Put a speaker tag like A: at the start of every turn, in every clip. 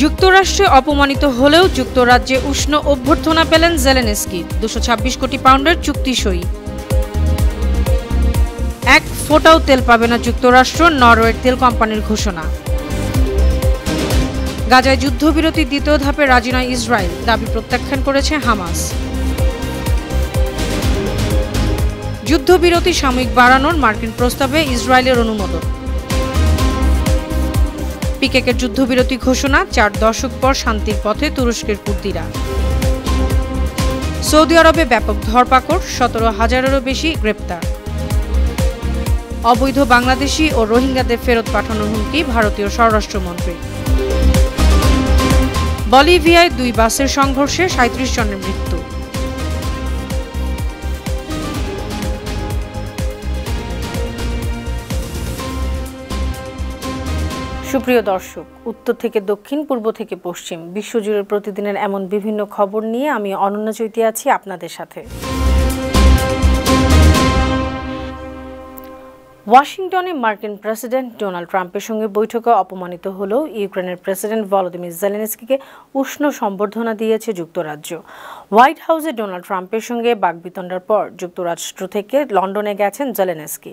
A: যুক্তরাষ্ট্রে অপমানিত হলেও যুক্তরাজ্যে উষ্ণ অভ্যর্থনা পেলেন জেলেনস্কি। ২২৬ কোটি পাউন্ডের চুক্তি সই। এক ফোঁটাও তেল পাবে না যুক্তরাষ্ট্র, নরওয়ের তেল কোম্পানির ঘোষণা। গাজায় যুদ্ধবিরতির দ্বিতীয় ধাপে রাজি নয় ইসরায়েল, দাবি প্রত্যাখ্যান করেছে হামাস। যুদ্ধবিরতি সাময়িক বাড়ানোর মার্কিন প্রস্তাবে ইসরায়েলের অনুমোদন। পিকেকের যুদ্ধবিরতি ঘোষণা, ৪ দশক পর শান্তির পথে তুরস্কের কুর্দিরা। সৌদি আরবে ব্যাপক ধরপাকড়, ১৭,০০০-এরও বেশি গ্রেপ্তার। অবৈধ বাংলাদেশি ও রোহিঙ্গাদের ফেরত পাঠানোর হুমকি ভারতীয় স্বরাষ্ট্রমন্ত্রী। বলিভিয়ায় ২ বাসের সংঘর্ষে ৩৭ জনের মৃত্যু। সুপ্রিয় দর্শক, উত্তর থেকে দক্ষিণ, পূর্ব থেকে পশ্চিম, বিশ্বজুড়ে প্রতিদিনের এমন বিভিন্ন খবর নিয়ে আমি অনন্যা চৈতি আছি আপনাদের সাথে। ওয়াশিংটনে মার্কিন প্রেসিডেন্ট ডোনাল্ড ট্রাম্পের সঙ্গে বৈঠকে অপমানিত হলেও ইউক্রেনের প্রেসিডেন্ট ভলোদিমির জেলেনস্কিকে উষ্ণ সম্বর্ধনা দিয়েছে যুক্তরাজ্য। হোয়াইট হাউসে ডোনাল্ড ট্রাম্পের সঙ্গে বাকবিতণ্ডার পর যুক্তরাষ্ট্র থেকে লন্ডনে গেছেন জেলেনস্কি।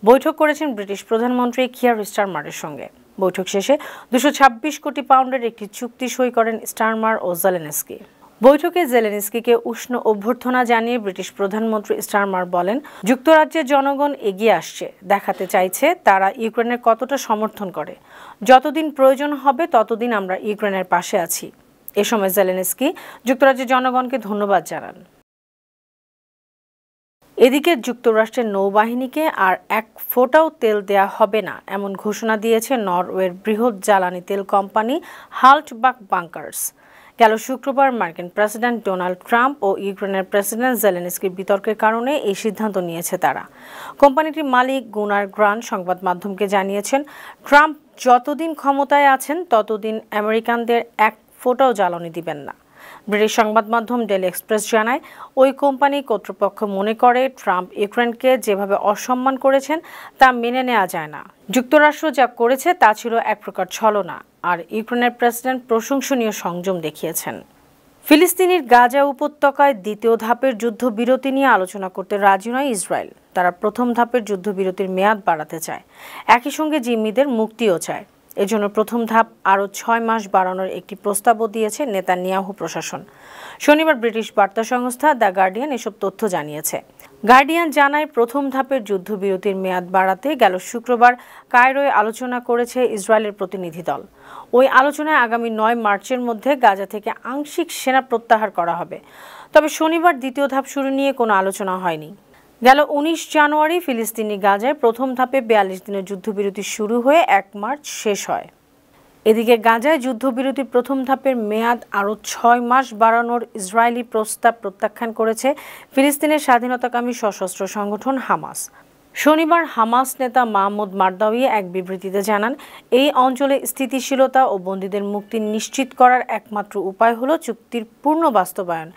A: বৈঠক করেছেন ব্রিটিশ প্রধানমন্ত্রী কিয়ার স্টারমারের সঙ্গে। বৈঠক শেষে ২২৬ কোটি পাউন্ডের একটি চুক্তি সই করেন স্টারমার ও জেলেনস্কি। বৈঠকে জেলেনস্কিকে উষ্ণ অভ্যর্থনা জানিয়ে ব্রিটিশ প্রধানমন্ত্রী স্টারমার বলেন, যুক্তরাজ্যের জনগণ এগিয়ে আসছে, দেখাতে চাইছে তারা ইউক্রেনের কতটা সমর্থন করে। যতদিন প্রয়োজন হবে ততদিন আমরা ইউক্রেনের পাশে আছি। এ সময় জেলেনস্কি যুক্তরাজ্যের জনগণকে ধন্যবাদ জানান। এদিকে যুক্তরাষ্ট্রের নৌবাহিনীকে আর এক ফোঁটাও তেল দেয়া হবে না এমন ঘোষণা দিয়েছে নরওয়ের বৃহৎ জ্বালানি তেল কোম্পানি হাল্টবাক বাংকার্স। গেল শুক্রবার মার্কিন প্রেসিডেন্ট ডোনাল্ড ট্রাম্প ও ইউক্রেনের প্রেসিডেন্ট জেলেনস্কির বিতর্কের কারণে এই সিদ্ধান্ত নিয়েছে তারা। কোম্পানিটির মালিক গুনার গ্রান সংবাদ মাধ্যমকে জানিয়েছেন, ট্রাম্প যতদিন ক্ষমতায় আছেন ততদিন আমেরিকানদের এক ফোঁটাও জ্বালানি দিবেন না। ব্রিটিশ সংবাদ মাধ্যম ডেইলি এক্সপ্রেস জানায়, ওই কোম্পানি কর্তৃপক্ষ মনে করে ট্রাম্প ইউক্রেনকে যেভাবে অসম্মান করেছেন তা মেনে নেওয়া যায় না। যুক্তরাষ্ট্র যা করেছে তা ছিল এক প্রকার ছলনা, আর ইউক্রেনের প্রেসিডেন্ট প্রশংসনীয় সংযম দেখিয়েছেন। ফিলিস্তিনের গাজা উপত্যকায় দ্বিতীয় ধাপের যুদ্ধবিরতি নিয়ে আলোচনা করতে রাজি নয় ইসরায়েল। তারা প্রথম ধাপের যুদ্ধবিরতির মেয়াদ বাড়াতে চায়, একই সঙ্গে জিম্মিদের মুক্তিও চায়। এজন্য প্রথম ধাপ আরও ৬ মাস বাড়ানোর একটি প্রস্তাবও দিয়েছে নেতানিয়াহু প্রশাসন। শনিবার ব্রিটিশ বার্তা সংস্থা দ্য গার্ডিয়ান এসব তথ্য জানিয়েছে। গার্ডিয়ান জানায়, প্রথম ধাপের যুদ্ধবিরতির মেয়াদ বাড়াতে গেল শুক্রবার কায়রোয় আলোচনা করেছে ইসরায়েলের প্রতিনিধি দল। ওই আলোচনায় আগামী ৯ মার্চের মধ্যে গাজা থেকে আংশিক সেনা প্রত্যাহার করা হবে। তবে শনিবার দ্বিতীয় ধাপ শুরু নিয়ে কোনো আলোচনা হয়নি। গেল ১৯ জানুয়ারি ফিলিস্তিনি গাজায় প্রথম ধাপে ৪২ দিনের যুদ্ধবিরতি শুরু হয়ে ১ মার্চ শেষ হয়। এদিকে গাজায় যুদ্ধবিরতির প্রথম ধাপের মেয়াদ আরও ৬ মাস বাড়ানোর ইসরায়েলি প্রস্তাব প্রত্যাখ্যান করেছে ফিলিস্তিনের স্বাধীনতাকামী সশস্ত্র সংগঠন হামাস। শনিবার হামাস নেতা মাহমুদ মারদাউই এক বিবৃতিতে জানান, এই অঞ্চলে স্থিতিশীলতা ও বন্দীদের মুক্তি নিশ্চিত করার একমাত্র উপায় হলো চুক্তির পূর্ণ বাস্তবায়ন।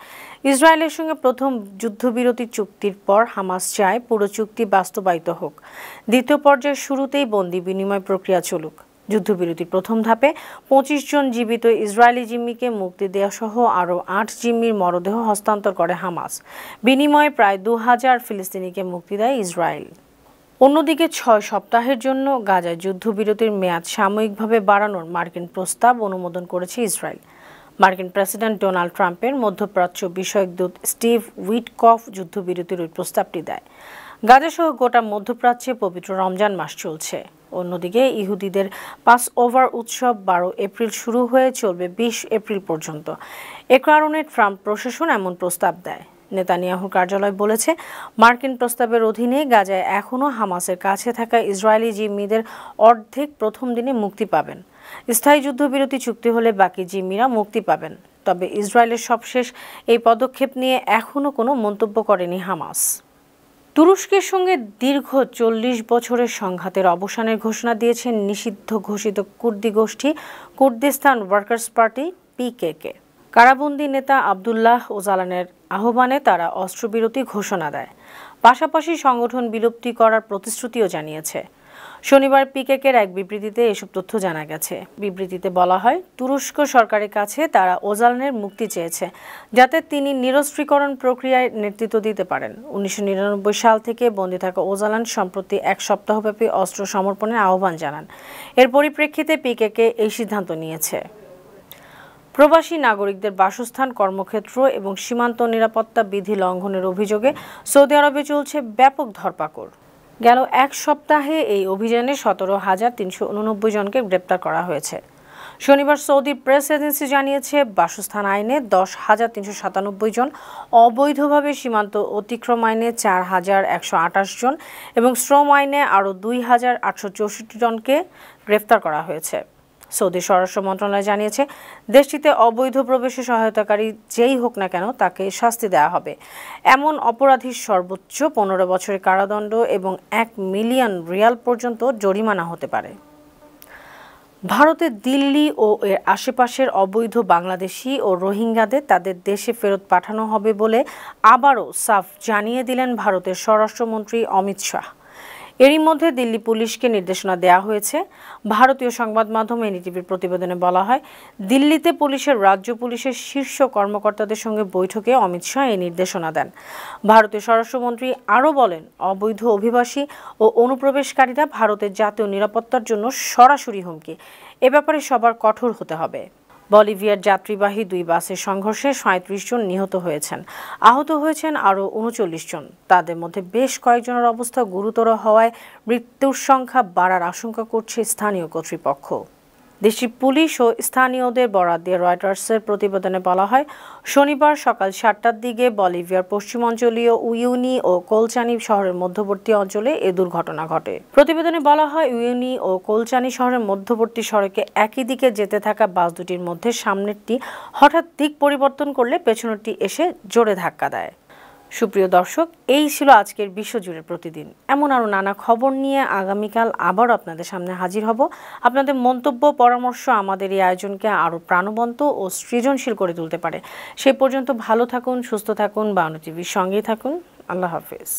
A: ইসরায়েলের সঙ্গে প্রথম যুদ্ধবিরতি চুক্তির পর হামাস চায় পুরো চুক্তি বাস্তবায়িত হোক। দ্বিতীয় পর্যায়ের শুরুতেই বন্দী বিনিময় প্রক্রিয়া চলুক। যুদ্ধবিরতির প্রথম ধাপে ২৫ জন জীবিত ইসরায়েলি জিম্মিকে মুক্তি দেওয়া সহ আরও ৮ জিম্মির মরদেহ হস্তান্তর করে হামাস। বিনিময়ে প্রায় ২,০০০ ফিলিস্তিনিকে মুক্তি দেয় ইসরায়েল। অন্যদিকে ৬ সপ্তাহের জন্য গাজায় যুদ্ধবিরতির মেয়াদ সাময়িকভাবে বাড়ানোর মার্কিন প্রস্তাব অনুমোদন করেছে ইসরায়েল। মার্কিন প্রেসিডেন্ট ডোনাল্ড ট্রাম্পের মধ্যপ্রাচ্য বিষয়ক দূত স্টিভ উইটকফ যুদ্ধবিরতির ওই প্রস্তাবটি দেয়। গাজাসহ গোটা মধ্যপ্রাচ্যে পবিত্র রমজান মাস চলছে। অন্যদিকে ইহুদিদের পাস ওভার উৎসব ১২ এপ্রিল শুরু হয়ে চলবে ২০ এপ্রিল পর্যন্ত। এ কারণে ট্রাম্প প্রশাসন এমন প্রস্তাব দেয়। নেতানিয়াহুর কার্যালয় বলেছে, মার্কিন প্রস্তাবের অধীনে গাজায় এখনও হামাসের কাছে থাকা ইসরায়েলি জিম্মিদের অর্ধেক প্রথম দিনে মুক্তি পাবেন। স্থায়ী যুদ্ধবিরতি চুক্তি হলে বাকি জিম্মিরা মুক্তি পাবেন। তবে ইসরায়েলের সবশেষ এই পদক্ষেপ নিয়ে এখনও কোনো মন্তব্য করেনি হামাস। তুরস্কের সঙ্গে দীর্ঘ ৪০ বছরের সংঘাতের অবসানের ঘোষণা দিয়েছে নিষিদ্ধ ঘোষিত কুর্দি গোষ্ঠী কুর্দিস্তান ওয়ার্কার্স পার্টি পিকেকে। কারাবন্দী নেতা আবদুল্লাহ ওজালানের আহ্বানে তারা অস্ত্রবিরতি ঘোষণা দেয়। পাশাপাশি সংগঠন বিলুপ্তি করার প্রতিশ্রুতিও জানিয়েছে। শনিবার পিকেকের এক বিবৃতিতে এসব তথ্য জানা গেছে। বিবৃতিতে বলা হয়, তুরস্ক সরকারের কাছে তারা ওজালানের মুক্তি চেয়েছে, যাতে তিনি নিরস্ত্রীকরণ প্রক্রিয়ায় নেতৃত্ব দিতে পারেন। 1999 সাল থেকে বন্দী থাকা ওজালান সম্প্রতি এক সপ্তাহব্যাপী অস্ত্র সমর্পণের আহ্বান জানান। এর পরিপ্রেক্ষিতে পিকেকে এই সিদ্ধান্ত নিয়েছে। প্রবাসী নাগরিকদের বাসস্থান, কর্মক্ষেত্র এবং সীমান্ত নিরাপত্তা বিধি লঙ্ঘনের অভিযোগে সৌদি আরবে চলছে ব্যাপক ধরপাকড়। গেল এক সপ্তাহে এই অভিযানে 17,389 জনকে গ্রেপ্তার করা হয়েছে। শনিবার সৌদি প্রেস এজেন্সি জানিয়েছে, বাসস্থান আইনে 10,397 জন, অবৈধভাবে সীমান্ত অতিক্রম আইনে 4,128 জন এবং শ্রম আইনে আরও 2,864 জনকে গ্রেপ্তার করা হয়েছে। সৌদি স্বরাষ্ট্র মন্ত্রণালয় জানিয়েছে, দেশটিতে অবৈধ প্রবেশে সহায়তাকারী যেই হোক না কেন তাকে শাস্তি দেওয়া হবে। এমন অপরাধীর সর্বোচ্চ 15 বছরের কারাদণ্ড এবং 1 মিলিয়ন রিয়াল পর্যন্ত জরিমানা হতে পারে। ভারতের দিল্লি ও এর আশেপাশের অবৈধ বাংলাদেশি ও রোহিঙ্গাদের তাদের দেশে ফেরত পাঠানো হবে বলে আবারও সাফ জানিয়ে দিলেন ভারতের স্বরাষ্ট্রমন্ত্রী অমিত শাহ। এরই মধ্যে দিল্লি পুলিশকে নির্দেশনা দেওয়া হয়েছে। ভারতীয় সংবাদ মাধ্যম এনডিটিভির প্রতিবেদনে বলা হয়, দিল্লিতে পুলিশের রাজ্য পুলিশের শীর্ষ কর্মকর্তাদের সঙ্গে বৈঠকে অমিত শাহ এই নির্দেশনা দেন। ভারতীয় স্বরাষ্ট্রমন্ত্রী আরও বলেন, অবৈধ অভিবাসী ও অনুপ্রবেশকারীরা ভারতের জাতীয় নিরাপত্তার জন্য সরাসরি হুমকি। এ ব্যাপারে সবার কঠোর হতে হবে। বলিভিয়ার যাত্রীবাহী 2 বাসের সংঘর্ষে 37 জন নিহত হয়েছেন। আহত হয়েছেন আরও 39 জন। তাদের মধ্যে বেশ কয়েকজনের অবস্থা গুরুতর হওয়ায় মৃত্যুর সংখ্যা বাড়ার আশঙ্কা করছে স্থানীয় কর্তৃপক্ষ। দেশটির পুলিশ ও স্থানীয়দের বরাত দিয়ে রয়টার্সের প্রতিবেদনে বলা হয়, শনিবার সকাল 7টার দিকে বলিভিয়ার পশ্চিমাঞ্চলীয় উইউনি ও কোলচানি শহরের মধ্যবর্তী অঞ্চলে এ দুর্ঘটনা ঘটে। প্রতিবেদনে বলা হয়, উইউনি ও কোলচানি শহরের মধ্যবর্তী সড়কে একই দিকে যেতে থাকা বাস দুটির মধ্যে সামনেরটি হঠাৎ দিক পরিবর্তন করলে পেছনেরটি এসে জোরে ধাক্কা দেয়। সুপ্রিয় দর্শক, এই ছিল আজকের বিশ্বজুড়ে প্রতিদিন। এমন আরও নানা খবর নিয়ে আগামীকাল আবারও আপনাদের সামনে হাজির হব। আপনাদের মন্তব্য, পরামর্শ আমাদের এই আয়োজনকে আরও প্রাণবন্ত ও সৃজনশীল করে তুলতে পারে। সেই পর্যন্ত ভালো থাকুন, সুস্থ থাকুন, বাংলা টিভির সঙ্গেই থাকুন। আল্লাহ হাফেজ।